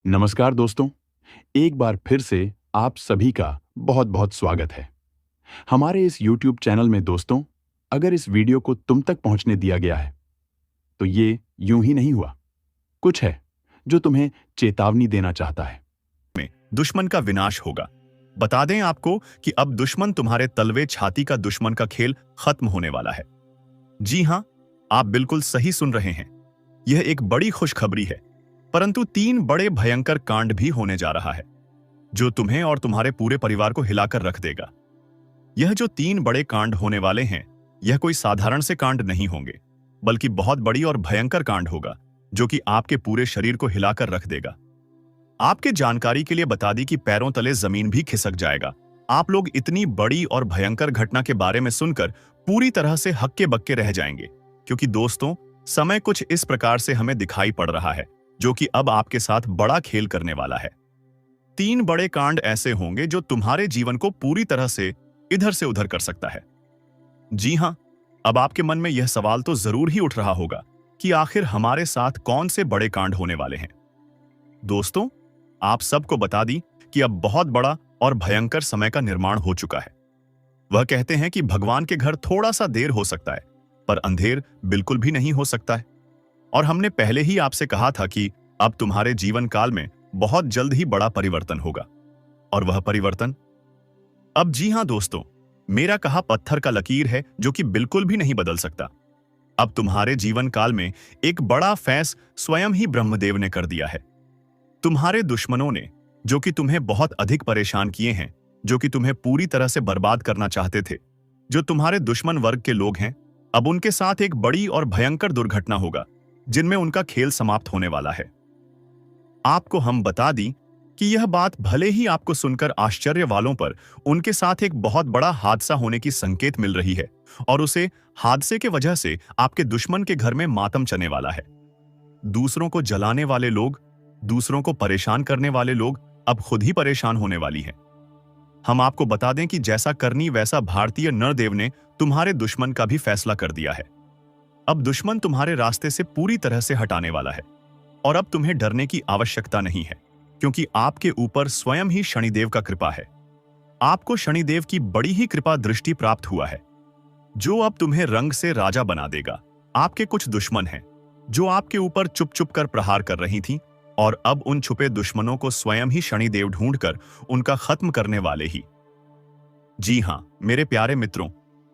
नमस्कार दोस्तों, एक बार फिर से आप सभी का बहुत-बहुत स्वागत है। हमारे इस YouTube चैनल में दोस्तों, अगर इस वीडियो को तुम तक पहुंचने दिया गया है, तो ये यूं ही नहीं हुआ। कुछ है जो तुम्हें चेतावनी देना चाहता है। में दुश्मन का विनाश होगा। बता दें आपको कि अब दुश्मन तुम्हारे तलवे छाती का दुश्मन का खेल खत्म होने वाला है। जी हां, आप बिल्कुल सही सुन रहे हैं। यह एक बड़ी खुशखबरी है, परंतु 3 बड़े भयंकर कांड भी होने जा रहा है, जो तुम्हें और तुम्हारे पूरे परिवार को हिलाकर रख देगा। यह जो 3 बड़े कांड होने वाले हैं, यह कोई साधारण से कांड नहीं होंगे, बल्कि बहुत बड़ी और भयंकर कांड होगा, जो कि आपके पूरे शरीर को हिलाकर रख देगा। आपके जानकारी के लिए बता दी कि पैरों तले जमीन भी खिसक जाएगा। आप लोग इतनी बड़ी और भयंकर घटना के बारे में सुनकर पूरी तरह से हक्के बक्के रह जाएंगे, क्योंकि दोस्तों, समय कुछ इस प्रकार से हमें दिखाई पड़ रहा है, जो कि अब आपके साथ बड़ा खेल करने वाला है। 3 बड़े कांड ऐसे होंगे जो तुम्हारे जीवन को पूरी तरह से इधर से उधर कर सकता है। जी हां, अब आपके मन में यह सवाल तो जरूर ही उठ रहा होगा कि आखिर हमारे साथ कौन से बड़े कांड होने वाले हैं। दोस्तों, आप सबको बता दी कि अब बहुत बड़ा और भयंकर समय का निर्माण हो चुका है। वह कहते हैं कि भगवान के घर थोड़ा सा देर हो सकता है, पर अंधेर बिल्कुल भी नहीं हो सकता है। और हमने पहले ही आपसे कहा था कि अब तुम्हारे जीवन काल में बहुत जल्द ही बड़ा परिवर्तन होगा। और वह परिवर्तन अब, जी हां दोस्तों, मेरा कहा पत्थर का लकीर है, जो कि बिल्कुल भी नहीं बदल सकता। अब तुम्हारे जीवन काल में एक बड़ा फैसला स्वयं ही ब्रह्मदेव ने कर दिया है। तुम्हारे दुश्मनों ने, जो कि तुम्हें बहुत अधिक परेशान किए हैं, जो कि तुम्हें पूरी तरह से बर्बाद करना चाहते थे, जो तुम्हारे दुश्मन वर्ग के लोग हैं, अब उनके साथ एक बड़ी और भयंकर दुर्घटना होगा, जिनमें उनका खेल समाप्त होने वाला है। आपको हम बता दी कि यह बात भले ही आपको सुनकर आश्चर्य वालों पर उनके साथ एक बहुत बड़ा हादसा होने की संकेत मिल रही है, और उसे हादसे के वजह से आपके दुश्मन के घर में मातम चने वाला है। दूसरों को जलाने वाले लोग, दूसरों को परेशान करने वाले लोग अब खुद ही परेशान होने वाली हैं। हम आपको बता दें कि जैसा करनी वैसा भारतीय नरदेव ने तुम्हारे दुश्मन का भी फैसला कर दिया है। अब दुश्मन तुम्हारे रास्ते से पूरी तरह से हटाने वाला है, और अब तुम्हें डरने की आवश्यकता नहीं है, क्योंकि आपके ऊपर स्वयं ही शनिदेव का कृपा है। आपको शनिदेव की बड़ी ही कृपा दृष्टि प्राप्त हुआ है, जो अब तुम्हें रंग से राजा बना देगा। आपके कुछ दुश्मन हैं, जो आपके ऊपर चुप चुप कर प्रहार कर रही थीं, और अब उन छुपे दुश्मनों को स्वयं ही शनिदेव ढूंढकर उनका खत्म करने वाले ही। जी हां, मेरे प्यारे मित्रों,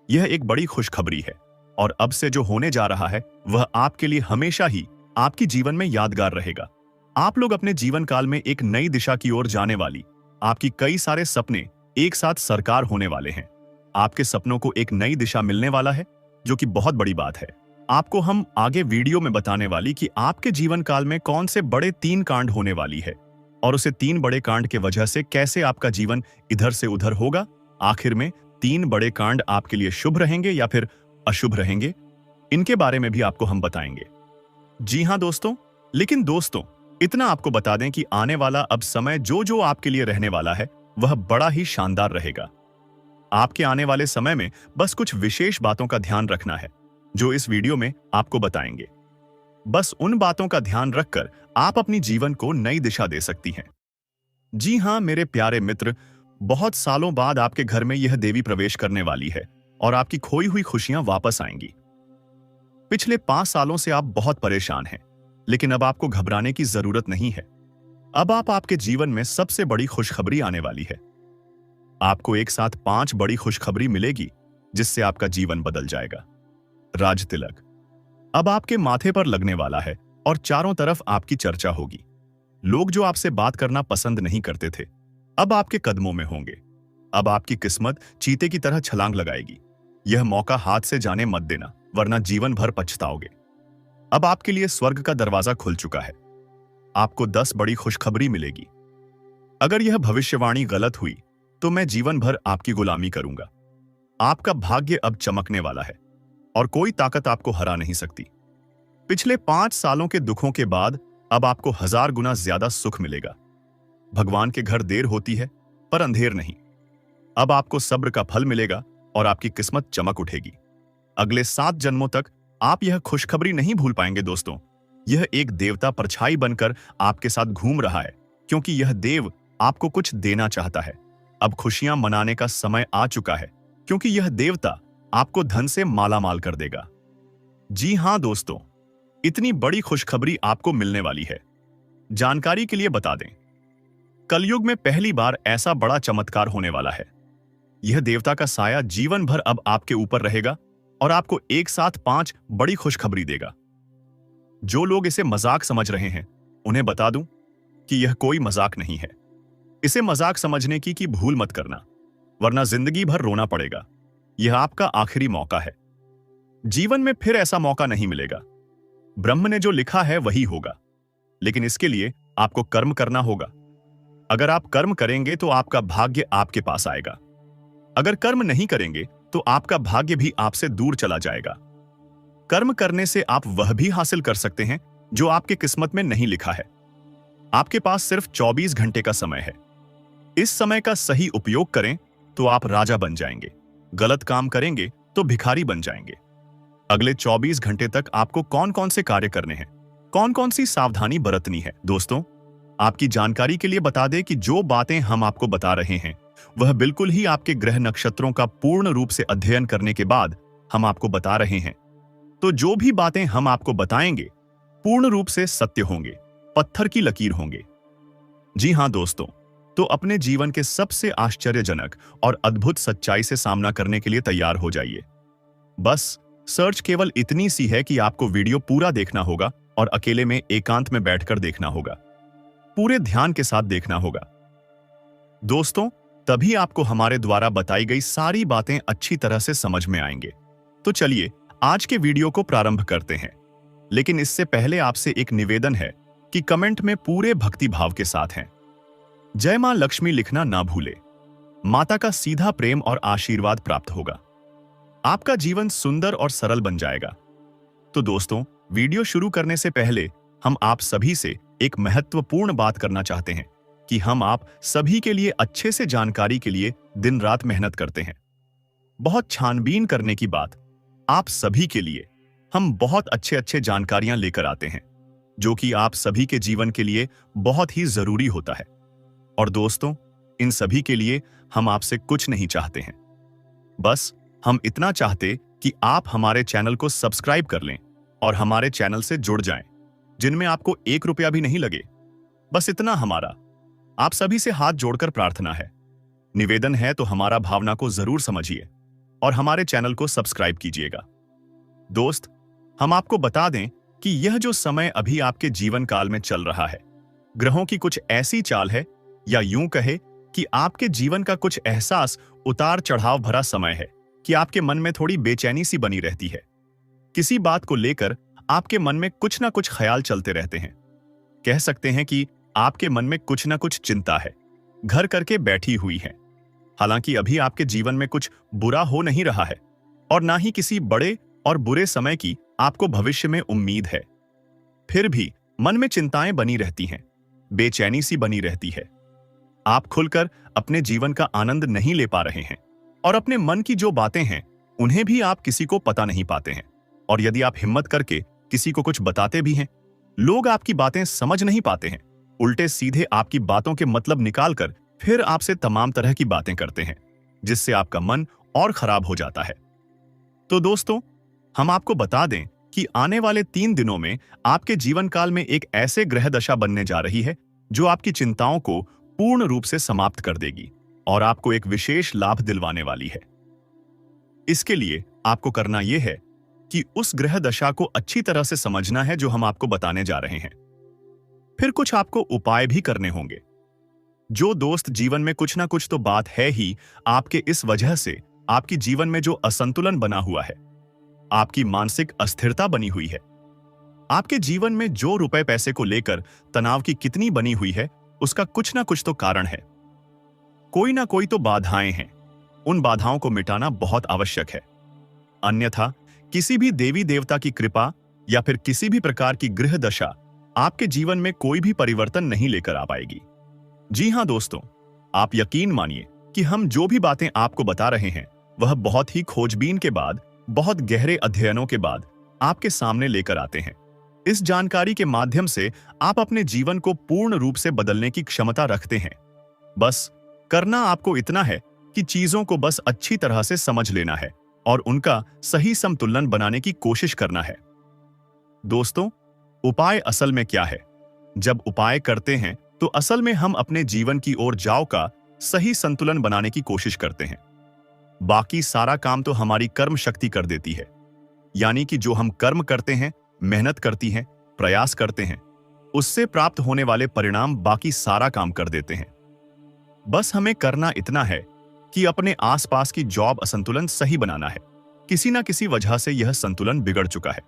यह एक बड़ी खुशखबरी है, और अब से जो होने जा रहा है, वह आपके लिए हमेशा ही आपकी जीवन में यादगार रहेगा। आप लोग अपने जीवन काल में एक नई दिशा की ओर जाने वाली आपकी कई सारे सपने एक साथ साकार होने वाले हैं। आपके सपनों को एक नई दिशा मिलने वाला है, जो कि बहुत बड़ी बात है। आपको हम आगे वीडियो में बताने वाली कि आपके जीवन काल में कौन से बड़े 3 कांड होने वाली है, और उसे 3 बड़े कांड के वजह से कैसे आपका जीवन इधर से उधर होगा। आखिर में 3 बड़े कांड आपके लिए शुभ रहेंगे या फिर अशुभ रहेंगे, इनके बारे में भी आपको हम बताएंगे। जी हां दोस्तों, लेकिन दोस्तों, इतना आपको बता दें कि आने वाला अब समय जो जो आपके लिए रहने वाला है, वह बड़ा ही शानदार रहेगा। आपके आने वाले समय में बस कुछ विशेष बातों का ध्यान रखना है, जो इस वीडियो में आपको बताएंगे। बस उन बातों का ध्यान रखकर आप अपनी जीवन को नई दिशा दे सकती हैं। जी हां मेरे प्यारे मित्र, बहुत सालों बाद आपके घर में यह देवी प्रवेश करने वाली है, और आपकी खोई हुई खुशियां वापस आएंगी। पिछले 5 सालों से आप बहुत परेशान हैं, लेकिन अब आपको घबराने की जरूरत नहीं है। अब आपके जीवन में सबसे बड़ी खुशखबरी आने वाली है। आपको एक साथ 5 बड़ी खुशखबरी मिलेगी, जिससे आपका जीवन बदल जाएगा। राज तिलक अब आपके माथे पर लगने वाला है, और चारों तरफ आपकी चर्चा होगी। लोग जो आपसे बात करना पसंद नहीं करते थे, अब आपके कदमों में होंगे। अब आपकी किस्मत चीते की तरह छलांग लगाएगी। यह मौका हाथ से जाने मत देना, वरना जीवन भर पछताओगे। अब आपके लिए स्वर्ग का दरवाजा खुल चुका है। आपको 10 बड़ी खुशखबरी मिलेगी। अगर यह भविष्यवाणी गलत हुई, तो मैं जीवन भर आपकी गुलामी करूंगा। आपका भाग्य अब चमकने वाला है, और कोई ताकत आपको हरा नहीं सकती। पिछले 5 सालों के दुखों के बाद अब आपको 1000 गुना ज्यादा सुख मिलेगा। भगवान के घर देर होती है, पर अंधेर नहीं। अब आपको सब्र का फल मिलेगा, और आपकी किस्मत चमक उठेगी। अगले 7 जन्मों तक आप यह खुशखबरी नहीं भूल पाएंगे दोस्तों। यह एक देवता परछाई बनकर आपके साथ घूम रहा है, क्योंकि यह देव आपको कुछ देना चाहता है। अब खुशियां मनाने का समय आ चुका है, क्योंकि यह देवता आपको धन से मालामाल कर देगा। जी हां दोस्तों, इतनी बड़ी खुशखबरी आपको मिलने वाली है। जानकारी के लिए बता दें, कलयुग में पहली बार ऐसा बड़ा चमत्कार होने वाला है। यह देवता का साया जीवन भर अब आपके ऊपर रहेगा और आपको एक साथ 5 बड़ी खुशखबरी देगा। जो लोग इसे मजाक समझ रहे हैं, उन्हें बता दूं कि यह कोई मजाक नहीं है। इसे मजाक समझने की भूल मत करना, वरना जिंदगी भर रोना पड़ेगा। यह आपका आखिरी मौका है। जीवन में फिर ऐसा मौका नहीं मिलेगा। ब्रह्म ने जो लिखा है वही होगा, लेकिन इसके लिए आपको कर्म करना होगा। अगर आप कर्म करेंगे तो आपका भाग्य आपके पास आएगा। अगर कर्म नहीं करेंगे तो आपका भाग्य भी आपसे दूर चला जाएगा। कर्म करने से आप वह भी हासिल कर सकते हैं जो आपके किस्मत में नहीं लिखा है। आपके पास सिर्फ 24 घंटे का समय है। इस समय का सही उपयोग करें तो आप राजा बन जाएंगे। गलत काम करेंगे तो भिखारी बन जाएंगे। अगले 24 घंटे तक आपको कौन कौन से कार्य करने हैं, कौन कौन सी सावधानी बरतनी है। दोस्तों, आपकी जानकारी के लिए बता दें कि जो बातें हम आपको बता रहे हैं वह बिल्कुल ही आपके ग्रह नक्षत्रों का पूर्ण रूप से अध्ययन करने के बाद हम आपको बता रहे हैं। तो जो भी बातें हम आपको बताएंगे पूर्ण रूप से सत्य होंगे, पत्थर की लकीर होंगे। जी हां दोस्तों, तो अपने जीवन के सबसे आश्चर्यजनक और अद्भुत सच्चाई से सामना करने के लिए तैयार हो जाइए। बस सर्च केवल इतनी सी है कि आपको वीडियो पूरा देखना होगा और अकेले में एकांत में बैठकर देखना होगा। पूरे ध्यान के साथ देखना होगा। दोस्तों, तभी आपको हमारे द्वारा बताई गई सारी बातें अच्छी तरह से समझ में आएंगे। तो चलिए आज के वीडियो को प्रारंभ करते हैं। लेकिन इससे पहले आपसे एक निवेदन है कि कमेंट में पूरे भक्ति भाव के साथ हैं जय मां लक्ष्मी लिखना ना भूले। माता का सीधा प्रेम और आशीर्वाद प्राप्त होगा। आपका जीवन सुंदर और सरल बन जाएगा। तो दोस्तों, वीडियो शुरू करने से पहले हम आप सभी से एक महत्वपूर्ण बात करना चाहते हैं कि हम आप सभी के लिए अच्छे से जानकारी के लिए दिन रात मेहनत करते हैं। बहुत छानबीन करने की बात, आप सभी के लिए हम बहुत अच्छे जानकारियां लेकर आते हैं, जो कि आप सभी के जीवन के लिए बहुत ही जरूरी होता है। और दोस्तों, इन सभी के लिए हम आपसे कुछ नहीं चाहते हैं। बस हम इतना चाहते कि आप हमारे चैनल को सब्सक्राइब कर लें और हमारे चैनल से जुड़ जाएं, जिनमें आपको 1 रुपया भी नहीं लगे। बस इतना हमारा आप सभी से हाथ जोड़कर प्रार्थना है, निवेदन है। तो हमारा भावना को जरूर समझिए और हमारे चैनल को सब्सक्राइब कीजिएगा। दोस्त, हम आपको बता दें कि यह जो समय अभी आपके जीवन काल में चल रहा है, ग्रहों की कुछ ऐसी चाल है, या यूं कहे कि आपके जीवन का कुछ एहसास उतार चढ़ाव भरा समय है कि आपके मन में थोड़ी बेचैनी सी बनी रहती है। किसी बात को लेकर आपके मन में कुछ ना कुछ ख्याल चलते रहते हैं। कह सकते हैं कि आपके मन में कुछ ना कुछ चिंता है, घर करके बैठी हुई है। हालांकि अभी आपके जीवन में कुछ बुरा हो नहीं रहा है और ना ही किसी बड़े और बुरे समय की आपको भविष्य में उम्मीद है। फिर भी मन में चिंताएं बनी रहती हैं, बेचैनी सी बनी रहती है। आप खुलकर अपने जीवन का आनंद नहीं ले पा रहे हैं और अपने मन की जो बातें हैं उन्हें भी आप किसी को पता नहीं पाते हैं। और यदि आप हिम्मत करके किसी को कुछ बताते भी हैं, लोग आपकी बातें समझ नहीं पाते हैं। उल्टे सीधे आपकी बातों के मतलब निकालकर फिर आपसे तमाम तरह की बातें करते हैं, जिससे आपका मन और खराब हो जाता है। तो दोस्तों, हम आपको बता दें कि आने वाले 3 दिनों में आपके जीवन काल में एक ऐसे ग्रह दशा बनने जा रही है जो आपकी चिंताओं को पूर्ण रूप से समाप्त कर देगी और आपको एक विशेष लाभ दिलवाने वाली है। इसके लिए आपको करना यह है कि उस ग्रह दशा को अच्छी तरह से समझना है जो हम आपको बताने जा रहे हैं। फिर कुछ आपको उपाय भी करने होंगे। जो दोस्त जीवन में कुछ ना कुछ तो बात है ही आपके, इस वजह से आपकी जीवन में जो असंतुलन बना हुआ है, आपकी मानसिक अस्थिरता बनी हुई है, आपके जीवन में जो रुपए पैसे को लेकर तनाव की कितनी बनी हुई है, उसका कुछ ना कुछ तो कारण है। कोई ना कोई तो बाधाएं हैं। उन बाधाओं को मिटाना बहुत आवश्यक है। अन्यथा किसी भी देवी देवता की कृपा या फिर किसी भी प्रकार की ग्रह दशा आपके जीवन में कोई भी परिवर्तन नहीं लेकर आ पाएगी। जी हां दोस्तों, आप यकीन मानिए कि हम जो भी बातें आपको बता रहे हैं वह बहुत ही खोजबीन के बाद, बहुत गहरे अध्ययनों के बाद आपके सामने लेकर आते हैं। इस जानकारी के माध्यम से आप अपने जीवन को पूर्ण रूप से बदलने की क्षमता रखते हैं। बस करना आपको इतना है कि चीजों को बस अच्छी तरह से समझ लेना है और उनका सही संतुलन बनाने की कोशिश करना है। दोस्तों, उपाय असल में क्या है? जब उपाय करते हैं तो असल में हम अपने जीवन की ओर जाओ का सही संतुलन बनाने की कोशिश करते हैं। बाकी सारा काम तो हमारी कर्म शक्ति कर देती है। यानी कि जो हम कर्म करते हैं, मेहनत करती हैं, प्रयास करते हैं, उससे प्राप्त होने वाले परिणाम बाकी सारा काम कर देते हैं। बस हमें करना इतना है कि अपने आसपास की जॉब असंतुलन सही बनाना है। किसी ना किसी वजह से यह संतुलन बिगड़ चुका है।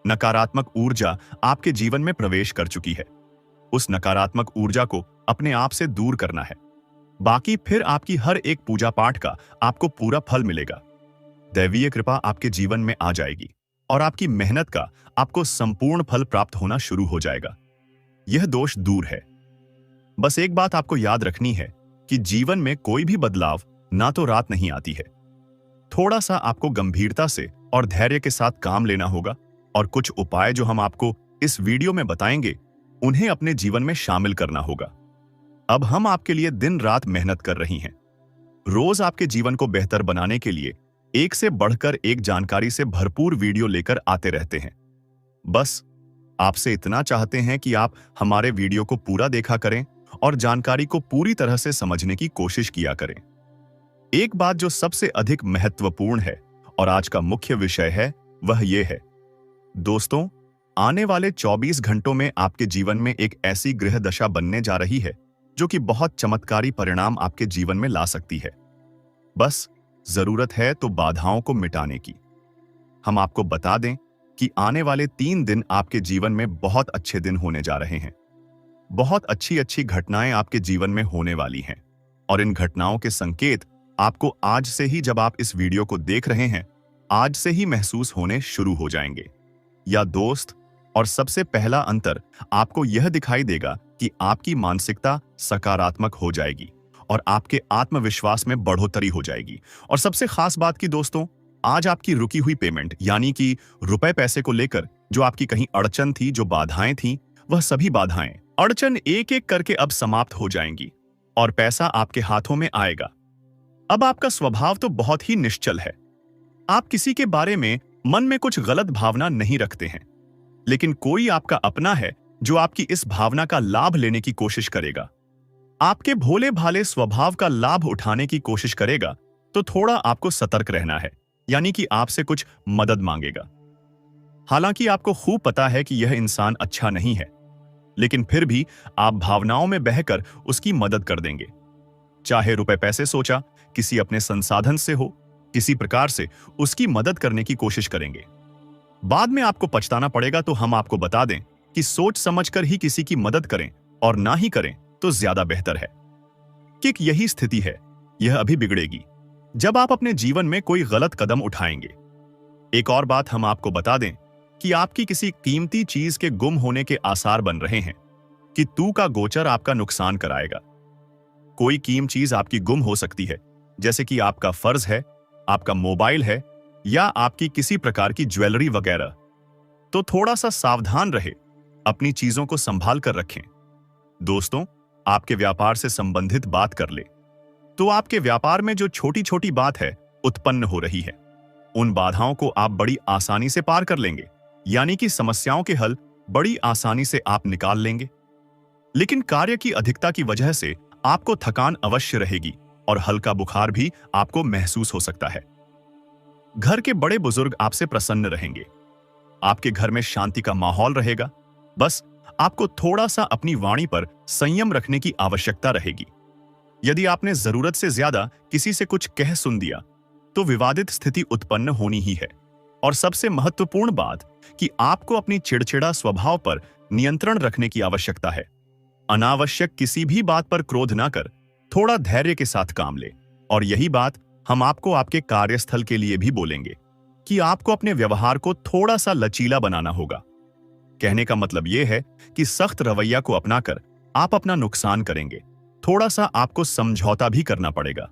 नकारात्मक ऊर्जा आपके जीवन में प्रवेश कर चुकी है। उस नकारात्मक ऊर्जा को अपने आप से दूर करना है। बाकी फिर आपकी हर एक पूजा पाठ का आपको पूरा फल मिलेगा। दैवीय कृपा आपके जीवन में आ जाएगी और आपकी मेहनत का आपको संपूर्ण फल प्राप्त होना शुरू हो जाएगा। यह दोष दूर है। बस एक बात आपको याद रखनी है कि जीवन में कोई भी बदलाव ना तो रात नहीं आती है। थोड़ा सा आपको गंभीरता से और धैर्य के साथ काम लेना होगा और कुछ उपाय जो हम आपको इस वीडियो में बताएंगे, उन्हें अपने जीवन में शामिल करना होगा। अब हम आपके लिए दिन रात मेहनत कर रही हैं। रोज आपके जीवन को बेहतर बनाने के लिए एक से बढ़कर एक जानकारी से भरपूर वीडियो लेकर आते रहते हैं। बस आपसे इतना चाहते हैं कि आप हमारे वीडियो को पूरा देखा करें और जानकारी को पूरी तरह से समझने की कोशिश किया करें। एक बात जो सबसे अधिक महत्वपूर्ण है और आज का मुख्य विषय है, वह यह है दोस्तों, आने वाले 24 घंटों में आपके जीवन में एक ऐसी ग्रह दशा बनने जा रही है जो कि बहुत चमत्कारी परिणाम आपके जीवन में ला सकती है। बस जरूरत है तो बाधाओं को मिटाने की। हम आपको बता दें कि आने वाले 3 दिन आपके जीवन में बहुत अच्छे दिन होने जा रहे हैं। बहुत अच्छी अच्छी घटनाएं आपके जीवन में होने वाली हैं और इन घटनाओं के संकेत आपको आज से ही, जब आप इस वीडियो को देख रहे हैं, आज से ही महसूस होने शुरू हो जाएंगे। या दोस्त, और सबसे पहला अंतर आपको यह दिखाई देगा कि आपकी मानसिकता सकारात्मक हो जाएगी और आपके आत्मविश्वास में बढ़ोतरी हो जाएगी। और सबसे खास बात की दोस्तों, आज आपकी रुकी हुई पेमेंट, यानी कि रुपए पैसे को लेकर जो आपकी कहीं अड़चन थी, जो बाधाएं थी, वह सभी बाधाएं, अड़चन एक एक करके अब समाप्त हो जाएंगी और पैसा आपके हाथों में आएगा। अब आपका स्वभाव तो बहुत ही निश्चल है। आप किसी के बारे में मन में कुछ गलत भावना नहीं रखते हैं, लेकिन कोई आपका अपना है जो आपकी इस भावना का लाभ लेने की कोशिश करेगा। आपके भोले भाले स्वभाव का लाभ उठाने की कोशिश करेगा, तो थोड़ा आपको सतर्क रहना है, यानी कि आपसे कुछ मदद मांगेगा। हालांकि आपको खूब पता है कि यह इंसान अच्छा नहीं है, लेकिन फिर भी आप भावनाओं में बहकर उसकी मदद कर देंगे। चाहे रुपए पैसे सोचा, किसी अपने संसाधन से हो, किसी प्रकार से उसकी मदद करने की कोशिश करेंगे। बाद में आपको पछताना पड़ेगा, तो हम आपको बता दें कि सोच समझकर ही किसी की मदद करें और ना ही करें तो ज्यादा बेहतर है। कि यही स्थिति है, यह अभी बिगड़ेगी जब आप अपने जीवन में कोई गलत कदम उठाएंगे। एक और बात हम आपको बता दें कि आपकी किसी कीमती चीज के गुम होने के आसार बन रहे हैं कि तू का गोचर आपका नुकसान कराएगा। कोई कीमती चीज आपकी गुम हो सकती है, जैसे कि आपका फर्ज है, आपका मोबाइल है या आपकी किसी प्रकार की ज्वेलरी वगैरह। तो थोड़ा सा सावधान रहे, अपनी चीजों को संभाल कर रखें। दोस्तों, आपके व्यापार से संबंधित बात कर ले तो आपके व्यापार में जो छोटी छोटी बात है उत्पन्न हो रही है, उन बाधाओं को आप बड़ी आसानी से पार कर लेंगे, यानी कि समस्याओं के हल बड़ी आसानी से आप निकाल लेंगे। लेकिन कार्य की अधिकता की वजह से आपको थकान अवश्य रहेगी और हल्का बुखार भी आपको महसूस हो सकता है। घर के बड़े बुजुर्ग आपसे प्रसन्न रहेंगे। आपके घर में शांति का माहौल रहेगा। बस आपको थोड़ा सा अपनी वाणी पर संयम रखने की आवश्यकता रहेगी। यदि आपने जरूरत से ज्यादा किसी से कुछ कह सुन दिया तो विवादित स्थिति उत्पन्न होनी ही है। और सबसे महत्वपूर्ण बात कि आपको अपनी चिड़चिड़ा स्वभाव पर नियंत्रण रखने की आवश्यकता है। अनावश्यक किसी भी बात पर क्रोध ना कर, थोड़ा धैर्य के साथ काम ले। और यही बात हम आपको आपके कार्यस्थल के लिए भी बोलेंगे कि आपको अपने व्यवहार को थोड़ा सा लचीला बनाना होगा। कहने का मतलब यह है कि सख्त रवैया को अपनाकर आप अपना नुकसान करेंगे। थोड़ा सा आपको समझौता भी करना पड़ेगा।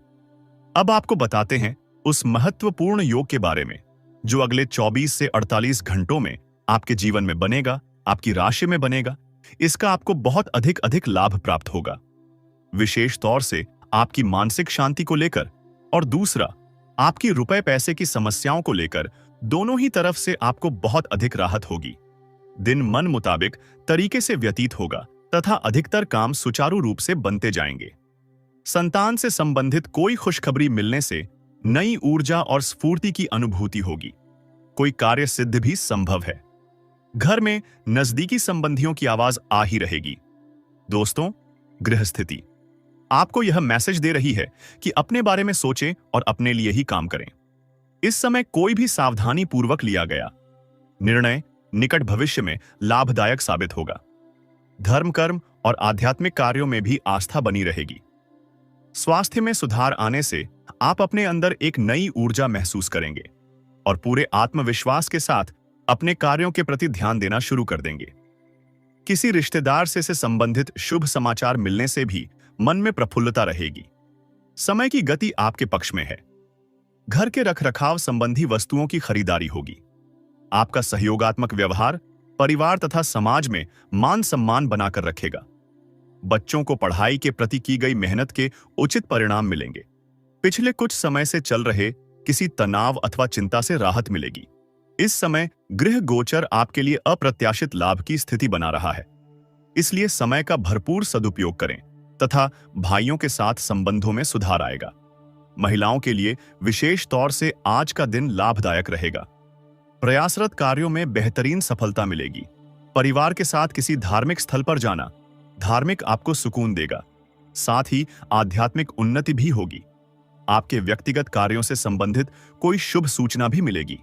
अब आपको बताते हैं उस महत्वपूर्ण योग के बारे में जो अगले 24 से 48 घंटों में आपके जीवन में बनेगा आपकी राशि में बनेगा, इसका आपको बहुत अधिक अधिक लाभ प्राप्त होगा, विशेष तौर से आपकी मानसिक शांति को लेकर, और दूसरा आपकी रुपए पैसे की समस्याओं को लेकर। दोनों ही तरफ से आपको बहुत अधिक राहत होगी। दिन मन मुताबिक तरीके से व्यतीत होगा तथा अधिकतर काम सुचारू रूप से बनते जाएंगे। संतान से संबंधित कोई खुशखबरी मिलने से नई ऊर्जा और स्फूर्ति की अनुभूति होगी। कोई कार्य सिद्ध भी संभव है। घर में नजदीकी संबंधियों की आवाज आ ही रहेगी। दोस्तों, गृह स्थिति आपको यह मैसेज दे रही है कि अपने बारे में सोचें और अपने लिए ही काम करें। इस समय कोई भी सावधानी पूर्वक लिया गया निर्णय निकट भविष्य में लाभदायक साबित होगा। धर्म कर्म और आध्यात्मिक कार्यों में भी आस्था बनी रहेगी। स्वास्थ्य में सुधार आने से आप अपने अंदर एक नई ऊर्जा महसूस करेंगे और पूरे आत्मविश्वास के साथ अपने कार्यों के प्रति ध्यान देना शुरू कर देंगे। किसी रिश्तेदार से संबंधित शुभ समाचार मिलने से भी मन में प्रफुल्लता रहेगी। समय की गति आपके पक्ष में है। घर के रखरखाव संबंधी वस्तुओं की खरीदारी होगी। आपका सहयोगात्मक व्यवहार परिवार तथा समाज में मान सम्मान बनाकर रखेगा। बच्चों को पढ़ाई के प्रति की गई मेहनत के उचित परिणाम मिलेंगे। पिछले कुछ समय से चल रहे किसी तनाव अथवा चिंता से राहत मिलेगी। इस समय गृह गोचर आपके लिए अप्रत्याशित लाभ की स्थिति बना रहा है, इसलिए समय का भरपूर सदुपयोग करें तथा भाइयों के साथ संबंधों में सुधार आएगा। महिलाओं के लिए विशेष तौर से आज का दिन लाभदायक रहेगा। प्रयासरत कार्यों में बेहतरीन सफलता मिलेगी। परिवार के साथ किसी धार्मिक स्थल पर जाना धार्मिक आपको सुकून देगा। साथ ही आध्यात्मिक उन्नति भी होगी। आपके व्यक्तिगत कार्यों से संबंधित कोई शुभ सूचना भी मिलेगी।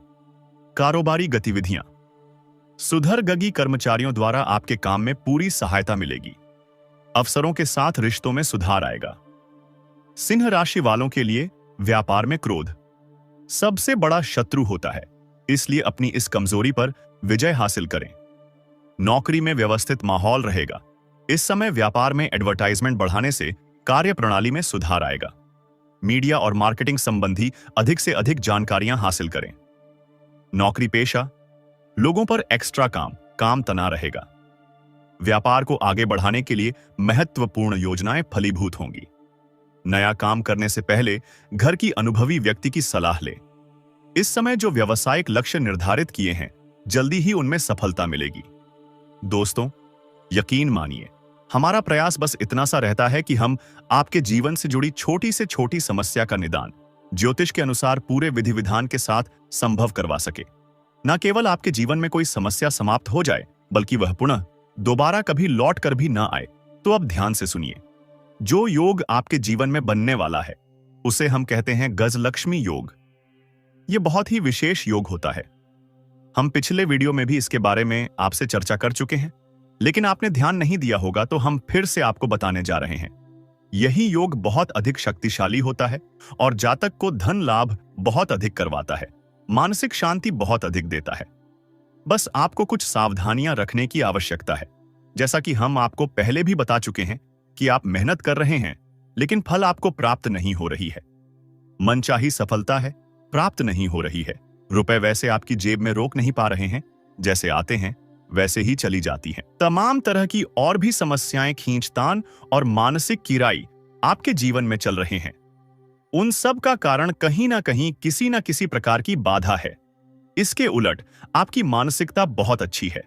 कारोबारी गतिविधियां सुधरगगी कर्मचारियों द्वारा आपके काम में पूरी सहायता मिलेगी। अफसरों के साथ रिश्तों में सुधार आएगा। सिंह राशि वालों के लिए व्यापार में क्रोध सबसे बड़ा शत्रु होता है, इसलिए अपनी इस कमजोरी पर विजय हासिल करें। नौकरी में व्यवस्थित माहौल रहेगा। इस समय व्यापार में एडवर्टाइजमेंट बढ़ाने से कार्य प्रणाली में सुधार आएगा। मीडिया और मार्केटिंग संबंधी अधिक से अधिक जानकारियां हासिल करें। नौकरी पेशा लोगों पर एक्स्ट्रा काम तना रहेगा। व्यापार को आगे बढ़ाने के लिए महत्वपूर्ण योजनाएं फलीभूत होंगी। नया काम करने से पहले घर की अनुभवी व्यक्ति की सलाह लें। इस समय जो व्यावसायिक लक्ष्य निर्धारित किए हैं, जल्दी ही उनमें सफलता मिलेगी। दोस्तों, यकीन मानिए, हमारा प्रयास बस इतना सा रहता है कि हम आपके जीवन से जुड़ी छोटी से छोटी समस्या का निदान ज्योतिष के अनुसार पूरे विधि विधान के साथ संभव करवा सके। न केवल आपके जीवन में कोई समस्या समाप्त हो जाए, बल्कि वह पुनः दोबारा कभी लौट कर भी ना आए। तो अब ध्यान से सुनिए। जो योग आपके जीवन में बनने वाला है, उसे हम कहते हैं गजलक्ष्मी योग। यह बहुत ही विशेष योग होता है। हम पिछले वीडियो में भी इसके बारे में आपसे चर्चा कर चुके हैं, लेकिन आपने ध्यान नहीं दिया होगा, तो हम फिर से आपको बताने जा रहे हैं। यही योग बहुत अधिक शक्तिशाली होता है और जातक को धन लाभ बहुत अधिक करवाता है, मानसिक शांति बहुत अधिक देता है। बस आपको कुछ सावधानियां रखने की आवश्यकता है। जैसा कि हम आपको पहले भी बता चुके हैं कि आप मेहनत कर रहे हैं, लेकिन फल आपको प्राप्त नहीं हो रही है। मनचाही सफलता है, प्राप्त नहीं हो रही है। रुपए वैसे आपकी जेब में रोक नहीं पा रहे हैं, जैसे आते हैं वैसे ही चली जाती हैं। तमाम तरह की और भी समस्याएं, खींचतान और मानसिक किराई आपके जीवन में चल रहे हैं। उन सब का कारण कहीं ना कहीं किसी ना किसी प्रकार की बाधा है। इसके उलट आपकी मानसिकता बहुत अच्छी है।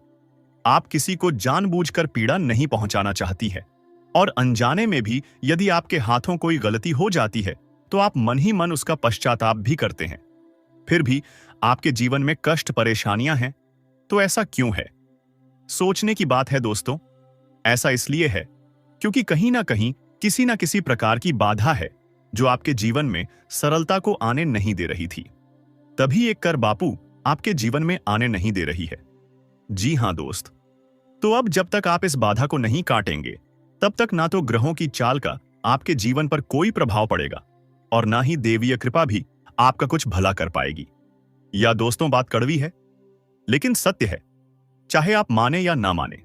आप किसी को जानबूझकर पीड़ा नहीं पहुंचाना चाहती है, और अनजाने में भी यदि आपके हाथों कोई गलती हो जाती है तो आप मन ही मन उसका पश्चाताप भी करते हैं। फिर भी आपके जीवन में कष्ट परेशानियां हैं। तो ऐसा क्यों है? सोचने की बात है दोस्तों। ऐसा इसलिए है क्योंकि कहीं ना कहीं किसी ना किसी प्रकार की बाधा है जो आपके जीवन में सरलता को आने नहीं दे रही थी। तभी एक कर बापू आपके जीवन में आने नहीं दे रही है। जी हां दोस्त, तो अब जब तक आप इस बाधा को नहीं काटेंगे, तब तक ना तो ग्रहों की चाल का आपके जीवन पर कोई प्रभाव पड़ेगा और ना ही देवीय कृपा भी आपका कुछ भला कर पाएगी। या दोस्तों, बात कड़वी है लेकिन सत्य है, चाहे आप माने या ना माने।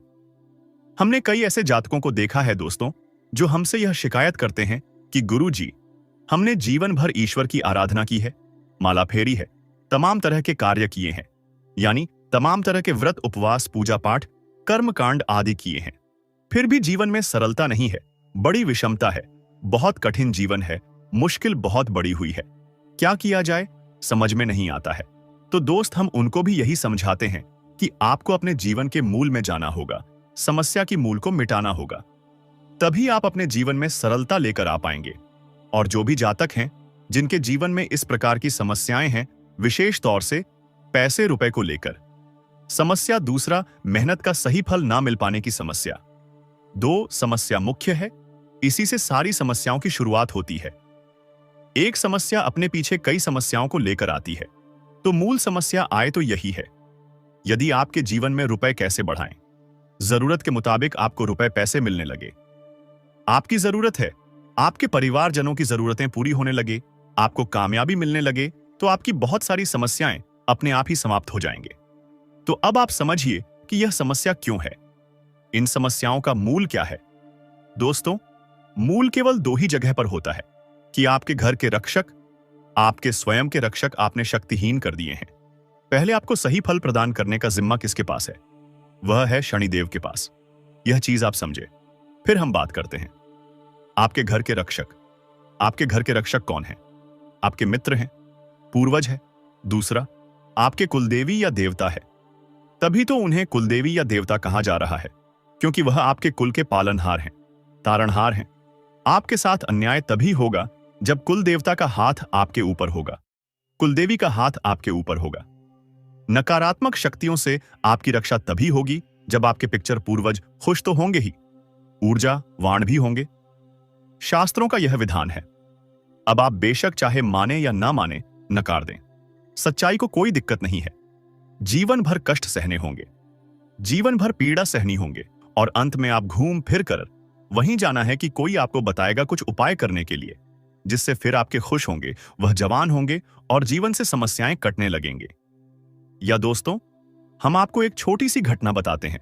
हमने कई ऐसे जातकों को देखा है दोस्तों, जो हमसे यह शिकायत करते हैं कि गुरुजी, हमने जीवन भर ईश्वर की आराधना की है, माला फेरी है, तमाम तरह के कार्य किए हैं, यानी तमाम तरह के व्रत उपवास पूजा पाठ, कर्मकांड आदि किए हैं, फिर भी जीवन में सरलता नहीं है, बड़ी विषमता है, बहुत कठिन जीवन है, मुश्किल बहुत बड़ी हुई है। क्या किया जाए समझ में नहीं आता है। तो दोस्त, हम उनको भी यही समझाते हैं कि आपको अपने जीवन के मूल में जाना होगा, समस्या की मूल को मिटाना होगा, तभी आप अपने जीवन में सरलता लेकर आ पाएंगे। और जो भी जातक हैं जिनके जीवन में इस प्रकार की समस्याएं हैं, विशेष तौर से पैसे रुपए को लेकर समस्या, दूसरा मेहनत का सही फल ना मिल पाने की समस्या, दो समस्या मुख्य है, इसी से सारी समस्याओं की शुरुआत होती है। एक समस्या अपने पीछे कई समस्याओं को लेकर आती है, तो मूल समस्या आए तो यही है। यदि आपके जीवन में रुपए कैसे बढ़ाएं, जरूरत के मुताबिक आपको रुपए पैसे मिलने लगे, आपकी जरूरत है, आपके परिवारजनों की जरूरतें पूरी होने लगे, आपको कामयाबी मिलने लगे, तो आपकी बहुत सारी समस्याएं अपने आप ही समाप्त हो जाएंगे। तो अब आप समझिए कि यह समस्या क्यों है, इन समस्याओं का मूल क्या है। दोस्तों, मूल केवल दो ही जगह पर होता है कि आपके घर के रक्षक, आपके स्वयं के रक्षक आपने शक्तिहीन कर दिए हैं। पहले आपको सही फल प्रदान करने का जिम्मा किसके पास है? वह है शनिदेव के पास। यह चीज आप समझे, फिर हम बात करते हैं। आपके घर के रक्षक, आपके घर के रक्षक कौन है? आपके मित्र हैं, पूर्वज है, दूसरा आपके कुलदेवी या देवता है। तभी तो उन्हें कुलदेवी या देवता कहा जा रहा है, क्योंकि वह आपके कुल के पालनहार हैं, तारणहार हैं। आपके साथ अन्याय तभी होगा जब कुल देवता का हाथ आपके ऊपर होगा, कुलदेवी का हाथ आपके ऊपर होगा। नकारात्मक शक्तियों से आपकी रक्षा तभी होगी जब आपके पिक्चर पूर्वज खुश तो होंगे ही, ऊर्जावान भी होंगे। शास्त्रों का यह विधान है। अब आप बेशक चाहे माने या ना माने, नकार दें, सच्चाई को कोई दिक्कत नहीं है। जीवन भर कष्ट सहने होंगे, जीवन भर पीड़ा सहनी होंगे, और अंत में आप घूम फिर कर वहीं जाना है कि कोई आपको बताएगा कुछ उपाय करने के लिए, जिससे फिर आपके खुश होंगे, वह जवान होंगे और जीवन से समस्याएं कटने लगेंगे। या दोस्तों, हम आपको एक छोटी सी घटना बताते हैं।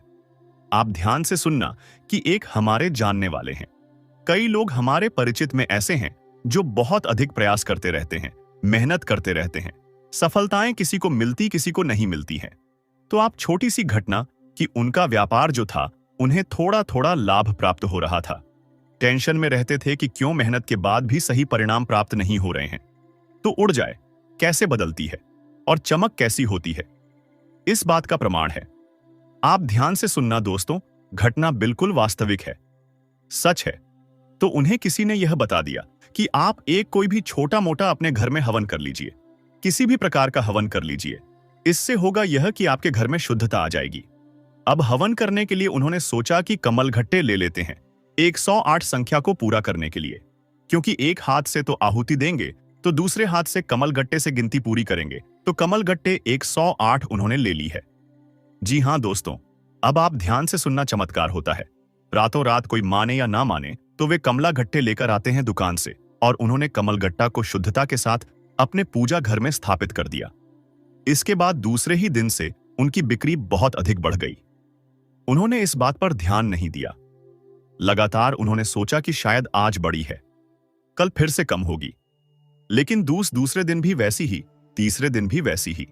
आप ध्यान से सुनना कि एक हमारे जानने वाले हैं। कई लोग हमारे परिचित में ऐसे हैं जो बहुत अधिक प्रयास करते रहते हैं, मेहनत करते रहते हैं, सफलताएं किसी को मिलती किसी को नहीं मिलती हैं। तो आप छोटी सी घटना कि उनका व्यापार जो था उन्हें थोड़ा थोड़ा लाभ प्राप्त हो रहा था, टेंशन में रहते थे कि क्यों मेहनत के बाद भी सही परिणाम प्राप्त नहीं हो रहे हैं। तो उड़ जाए कैसे बदलती है और चमक कैसी होती है, इस बात का प्रमाण है। आप ध्यान से सुनना दोस्तों, घटना बिल्कुल वास्तविक है, सच है। तो उन्हें किसी ने यह बता दिया कि आप एक कोई भी छोटा मोटा अपने घर में हवन कर लीजिए, किसी भी प्रकार का हवन कर लीजिए, इससे होगा यह कि आपके घर में शुद्धता आ जाएगी। अब हवन करने के लिए उन्होंने सोचा कि कमल घट्टे ले लेते हैं 108 संख्या को पूरा करने के लिए, क्योंकि एक हाथ से तो आहुति देंगे तो दूसरे हाथ से कमल गट्टे से गिनती पूरी करेंगे, तो कमल गट्टे 108 उन्होंने ले ली है। जी हां दोस्तों, अब आप ध्यान से सुनना, चमत्कार होता है। रातों रात कोई माने या ना माने तो वे कमला गट्टे लेकर आते हैं दुकान से, और उन्होंने कमल गट्टा को शुद्धता के साथ अपने पूजा घर में स्थापित कर दिया। इसके बाद दूसरे ही दिन से उनकी बिक्री बहुत अधिक बढ़ गई। उन्होंने इस बात पर ध्यान नहीं दिया। लगातार उन्होंने सोचा कि शायद आज बढ़ी है, कल फिर से कम होगी, लेकिन दूसरे दिन भी वैसी ही, तीसरे दिन भी वैसी ही।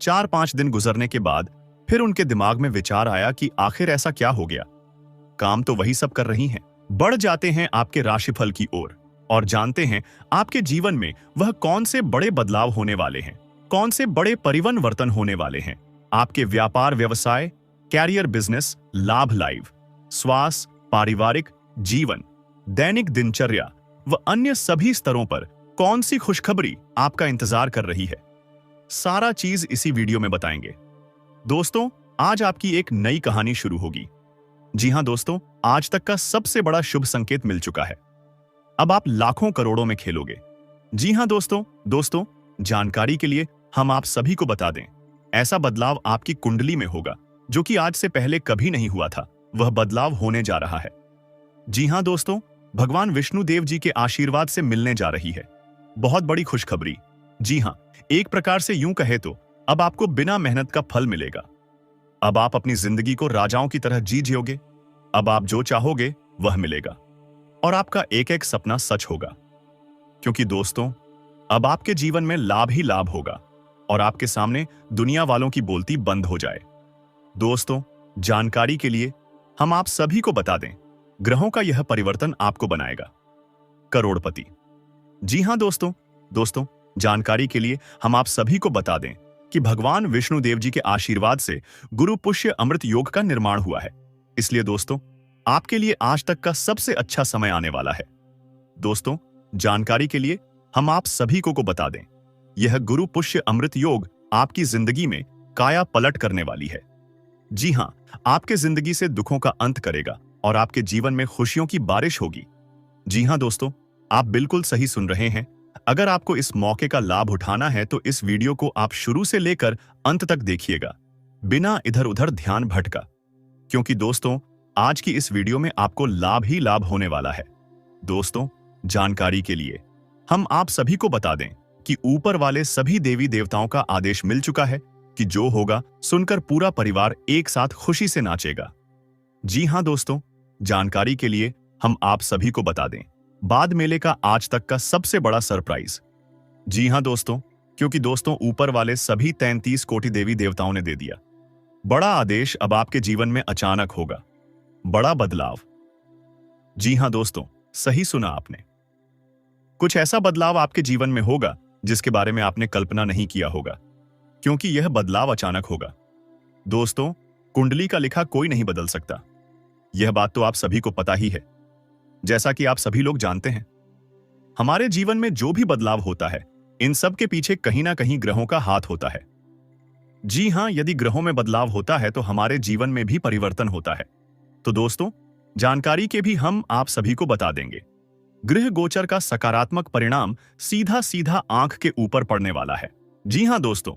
4-5 दिन गुजरने के बाद फिर उनके दिमाग में विचार आया कि आखिर ऐसा क्या हो गया, काम तो वही सब कर रही हैं। बढ़ जाते हैं आपके राशिफल की ओर और जानते हैं आपके जीवन में वह कौन से बड़े बदलाव होने वाले हैं, कौन से बड़े परिवर्तन होने वाले हैं। आपके व्यापार व्यवसाय, कैरियर, बिजनेस, लाभ, लाइव, स्वास्थ्य, पारिवारिक जीवन, दैनिक दिनचर्या व अन्य सभी स्तरों पर कौन सी खुशखबरी आपका इंतजार कर रही है, सारा चीज इसी वीडियो में बताएंगे। दोस्तों, आज आपकी एक नई कहानी शुरू होगी। जी हां दोस्तों, आज तक का सबसे बड़ा शुभ संकेत मिल चुका है। अब आप लाखों करोड़ों में खेलोगे। जी हां दोस्तों, जानकारी के लिए हम आप सभी को बता दें, ऐसा बदलाव आपकी कुंडली में होगा जो कि आज से पहले कभी नहीं हुआ था। वह बदलाव होने जा रहा है। जी हां दोस्तों, भगवान विष्णु देव जी के आशीर्वाद से मिलने जा रही है बहुत बड़ी खुशखबरी। जी हां, एक प्रकार से यूं कहे तो अब आपको बिना मेहनत का फल मिलेगा। अब आप अपनी जिंदगी को राजाओं की तरह जी जियोगे। अब आप जो चाहोगे वह मिलेगा और आपका एक एक सपना सच होगा, क्योंकि दोस्तों अब आपके जीवन में लाभ ही लाभ होगा और आपके सामने दुनिया वालों की बोलती बंद हो जाए। दोस्तों, जानकारी के लिए हम आप सभी को बता दें, ग्रहों का यह परिवर्तन आपको बनाएगा करोड़पति। जी हां दोस्तों, जानकारी के लिए हम आप सभी को बता दें कि भगवान विष्णु देव जी के आशीर्वाद से गुरु पुष्य अमृत योग का निर्माण हुआ है। इसलिए दोस्तों, आपके लिए आज तक का सबसे अच्छा समय आने वाला है। दोस्तों, जानकारी के लिए हम आप सभी को बता दें, यह गुरु पुष्य अमृत योग आपकी जिंदगी में काया पलट करने वाली है। जी हां, आपके जिंदगी से दुखों का अंत करेगा और आपके जीवन में खुशियों की बारिश होगी। जी हां दोस्तों, आप बिल्कुल सही सुन रहे हैं। अगर आपको इस मौके का लाभ उठाना है तो इस वीडियो को आप शुरू से लेकर अंत तक देखिएगा, बिना इधर उधर ध्यान भटका, क्योंकि दोस्तों, आज की इस वीडियो में आपको लाभ ही लाभ होने वाला है। दोस्तों, जानकारी के लिए हम आप सभी को बता दें कि ऊपर वाले सभी देवी देवताओं का आदेश मिल चुका है कि जो होगा सुनकर पूरा परिवार एक साथ खुशी से नाचेगा। जी हां दोस्तों, जानकारी के लिए हम आप सभी को बता दें, बाद मेले का आज तक का सबसे बड़ा सरप्राइज। जी हां दोस्तों, क्योंकि दोस्तों ऊपर वाले सभी 33 कोटि देवी देवताओं ने दे दिया बड़ा आदेश। अब आपके जीवन में अचानक होगा बड़ा बदलाव। जी हां दोस्तों, सही सुना आपने। कुछ ऐसा बदलाव आपके जीवन में होगा जिसके बारे में आपने कल्पना नहीं किया होगा, क्योंकि यह बदलाव अचानक होगा। दोस्तों, कुंडली का लिखा कोई नहीं बदल सकता, यह बात तो आप सभी को पता ही है। जैसा कि आप सभी लोग जानते हैं, हमारे जीवन में जो भी बदलाव होता है, इन सब के पीछे कहीं ना कहीं ग्रहों का हाथ होता है। जी हां, यदि ग्रहों में बदलाव होता है तो हमारे जीवन में भी परिवर्तन होता है। तो दोस्तों, जानकारी के भी हम आप सभी को बता देंगे, गृह गोचर का सकारात्मक परिणाम सीधा सीधा आंख के ऊपर पड़ने वाला है। जी हां दोस्तों,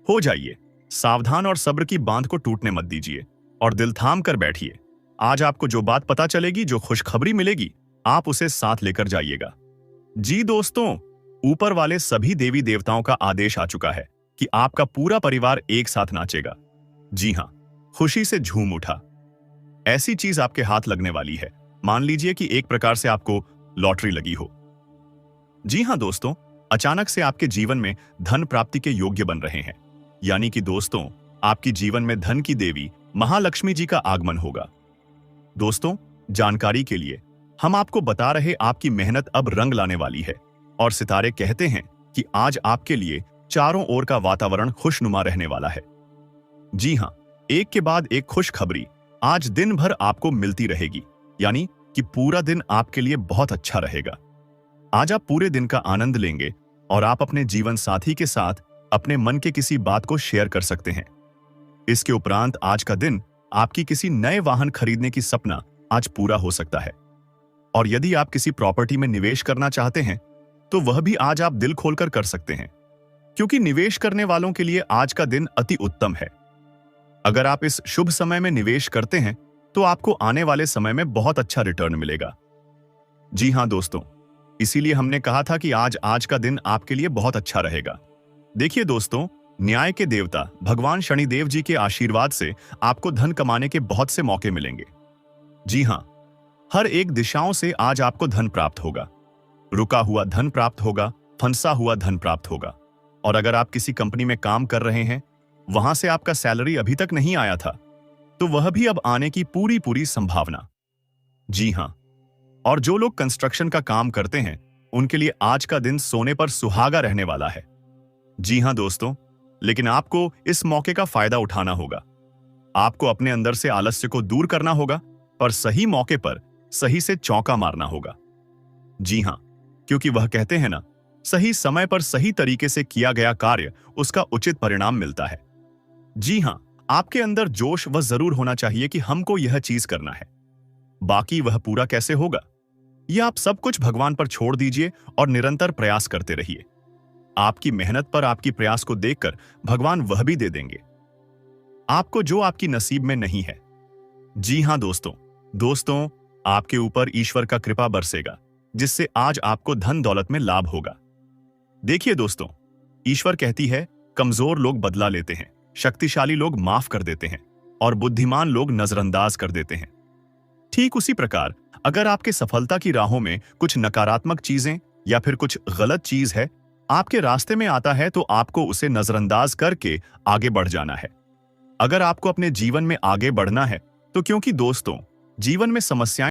हो जाइए सावधान और सब्र की बांध को टूटने मत दीजिए और दिल थाम कर बैठिए। आज आपको जो बात पता चलेगी, जो खुशखबरी मिलेगी, आप उसे साथ लेकर जाइएगा। जी दोस्तों, ऊपर वाले सभी देवी देवताओं का आदेश आ चुका है कि आपका पूरा परिवार एक साथ नाचेगा। जी हां, खुशी से झूम उठा। ऐसी चीज आपके हाथ लगने वाली है, मान लीजिए कि एक प्रकार से आपको लॉटरी लगी हो। जी हां दोस्तों, अचानक से आपके जीवन में धन प्राप्ति के योग्य बन रहे हैं, यानी कि दोस्तों, आपकी जीवन में धन की देवी महालक्ष्मी जी का आगमन होगा। दोस्तों, जानकारी के लिए हम आपको बता रहे, आपकी मेहनत अब रंग लाने वाली है और सितारे कहते हैं कि आज आपके लिए चारों ओर का वातावरण खुशनुमा रहने वाला है। जी हां, एक के बाद एक खुशखबरी आज दिन भर आपको मिलती रहेगी, यानी कि पूरा दिन आपके लिए बहुत अच्छा रहेगा। आज आप पूरे दिन का आनंद लेंगे और आप अपने जीवन साथी के साथ अपने मन के किसी बात को शेयर कर सकते हैं। इसके उपरांत आज का दिन आपकी किसी नए वाहन खरीदने की सपना आज पूरा हो सकता है। और यदि आप किसी प्रॉपर्टी में निवेश करना चाहते हैं तो वह भी आज आप दिल खोलकर कर सकते हैं, क्योंकि निवेश करने वालों के लिए आज का दिन अति उत्तम है। अगर आप इस शुभ समय में निवेश करते हैं तो आपको आने वाले समय में बहुत अच्छा रिटर्न मिलेगा। जी हां दोस्तों, इसीलिए हमने कहा था कि आज का दिन आपके लिए बहुत अच्छा रहेगा। देखिए दोस्तों, न्याय के देवता भगवान शनिदेव जी के आशीर्वाद से आपको धन कमाने के बहुत से मौके मिलेंगे। जी हां, हर एक दिशाओं से आज आपको धन प्राप्त होगा। रुका हुआ धन प्राप्त होगा, फंसा हुआ धन प्राप्त होगा। और अगर आप किसी कंपनी में काम कर रहे हैं, वहां से आपका सैलरी अभी तक नहीं आया था, तो वह भी अब आने की पूरी संभावना। जी हां, और जो लोग कंस्ट्रक्शन का काम करते हैं, उनके लिए आज का दिन सोने पर सुहागा रहने वाला है। जी हां दोस्तों, लेकिन आपको इस मौके का फायदा उठाना होगा। आपको अपने अंदर से आलस्य को दूर करना होगा और सही मौके पर सही से चौका मारना होगा। जी हां, क्योंकि वह कहते हैं ना, सही समय पर सही तरीके से किया गया कार्य उसका उचित परिणाम मिलता है। जी हां, आपके अंदर जोश वह जरूर होना चाहिए कि हमको यह चीज करना है। बाकी वह पूरा कैसे होगा, यह आप सब कुछ भगवान पर छोड़ दीजिए और निरंतर प्रयास करते रहिए। आपकी मेहनत पर आपकी प्रयास को देखकर भगवान वह भी दे देंगे आपको जो आपकी नसीब में नहीं है। जी हां दोस्तों, आपके ऊपर ईश्वर का कृपा बरसेगा, जिससे आज आपको धन दौलत में लाभ होगा। देखिए दोस्तों, ईश्वर कहती है, कमजोर लोग बदला लेते हैं, शक्तिशाली लोग माफ कर देते हैं और बुद्धिमान लोग नजरअंदाज कर देते हैं। ठीक उसी प्रकार अगर आपके सफलता की राहों में कुछ नकारात्मक चीजें या फिर कुछ गलत चीज है आपके रास्ते में आता है, तो आपको उसे नजरअंदाज करके आगे बढ़ जाना है। अगर आपको अपने जीवन में आगे बढ़ना है, तो क्योंकि दोस्तों, जीवन में समस्याएं